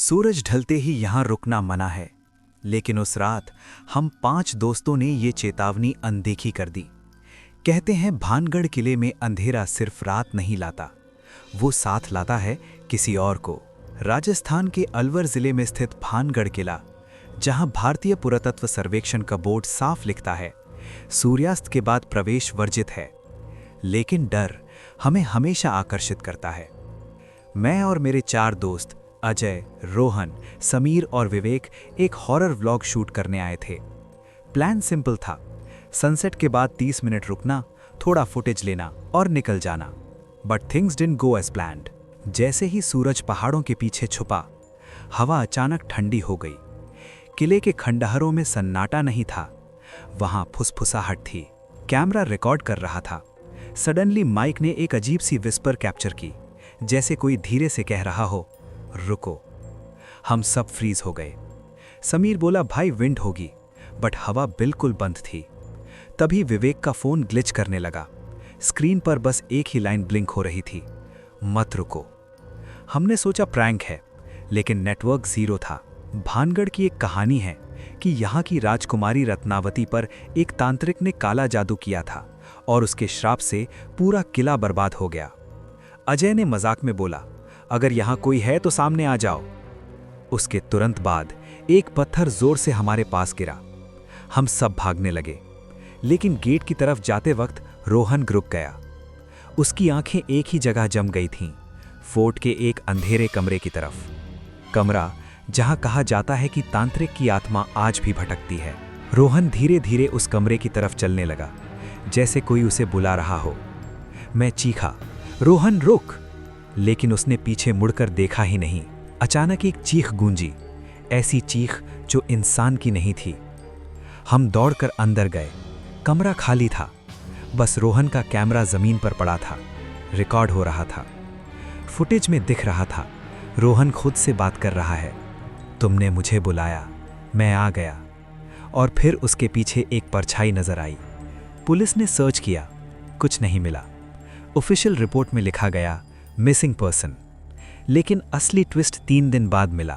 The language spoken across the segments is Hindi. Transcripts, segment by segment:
सूरज ढलते ही यहाँ रुकना मना है, लेकिन उस रात हम 5 दोस्तों ने ये चेतावनी अनदेखी कर दी। कहते हैं भानगढ़ किले में अंधेरा सिर्फ रात नहीं लाता, वो साथ लाता है किसी और को। राजस्थान के अलवर जिले में स्थित भानगढ़ किला, जहां भारतीय पुरातत्व सर्वेक्षण का बोर्ड साफ लिखता है, सूर्यास्त के बाद प्रवेश वर्जित है। लेकिन डर हमें हमेशा आकर्षित करता है। मैं और मेरे 4 दोस्त अजय, रोहन, समीर और विवेक एक हॉरर व्लॉग शूट करने आए थे। प्लान सिंपल था, सनसेट के बाद 30 मिनट रुकना, थोड़ा फुटेज लेना और निकल जाना। But things didn't go as planned. जैसे ही सूरज पहाड़ों के पीछे छुपा, हवा अचानक ठंडी हो गई। किले के खंडहरों में सन्नाटा नहीं था, वहां फुसफुसाहट थी। कैमरा रिकॉर्ड कर रहा था। सडनली माइक ने एक अजीब सी विस्पर कैप्चर की, जैसे कोई धीरे से कह रहा हो, रुको। हम सब फ्रीज हो गए। समीर बोला, भाई विंड होगी, बट हवा बिल्कुल बंद थी। तभी विवेक का फोन ग्लिच करने लगा। स्क्रीन पर बस एक ही लाइन ब्लिंक हो रही थी, मत रुको। हमने सोचा प्रैंक है, लेकिन नेटवर्क जीरो था। भानगढ़ की एक कहानी है कि यहाँ की राजकुमारी रत्नावती पर एक तांत्रिक ने काला जादू किया था और उसके श्राप से पूरा किला बर्बाद हो गया। अजय ने मजाक में बोला, अगर यहाँ कोई है तो सामने आ जाओ। उसके तुरंत बाद एक पत्थर जोर से हमारे पास गिरा। हम सब भागने लगे, लेकिन गेट की तरफ जाते वक्त रोहन रुक गया। उसकी आंखें एक ही जगह जम गई थीं, फोर्ट के एक अंधेरे कमरे की तरफ। कमरा जहां कहा जाता है कि तांत्रिक की आत्मा आज भी भटकती है। रोहन धीरे धीरे उस कमरे की तरफ चलने लगा, जैसे कोई उसे बुला रहा हो। मैं चीखा, रोहन रुक! लेकिन उसने पीछे मुड़कर देखा ही नहीं। अचानक एक चीख गूंजी, ऐसी चीख जो इंसान की नहीं थी। हम दौड़कर अंदर गए। कमरा खाली था, बस रोहन का कैमरा जमीन पर पड़ा था, रिकॉर्ड हो रहा था। फुटेज में दिख रहा था, रोहन खुद से बात कर रहा है, तुमने मुझे बुलाया, मैं आ गया। और फिर उसके पीछे एक परछाई नजर आई। पुलिस ने सर्च किया, कुछ नहीं मिला। ऑफिशियल रिपोर्ट में लिखा गया मिसिंग पर्सन। लेकिन असली ट्विस्ट 3 दिन बाद मिला।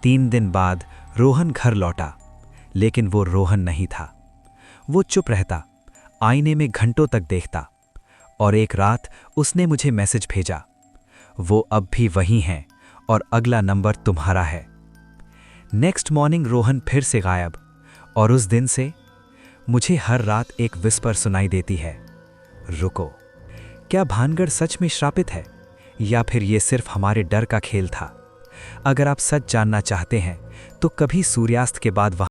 3 दिन बाद रोहन घर लौटा, लेकिन वो रोहन नहीं था। वो चुप रहता, आईने में घंटों तक देखता, और एक रात उसने मुझे मैसेज भेजा, वो अब भी वही हैं और अगला नंबर तुम्हारा है। नेक्स्ट मॉर्निंग रोहन फिर से गायब, और उस दिन से मुझे हर रात एक विस्पर सुनाई देती है, रुको। क्या भानगढ़ सच में श्रापित है, या फिर ये सिर्फ हमारे डर का खेल था? अगर आप सच जानना चाहते हैं तो कभी सूर्यास्त के बाद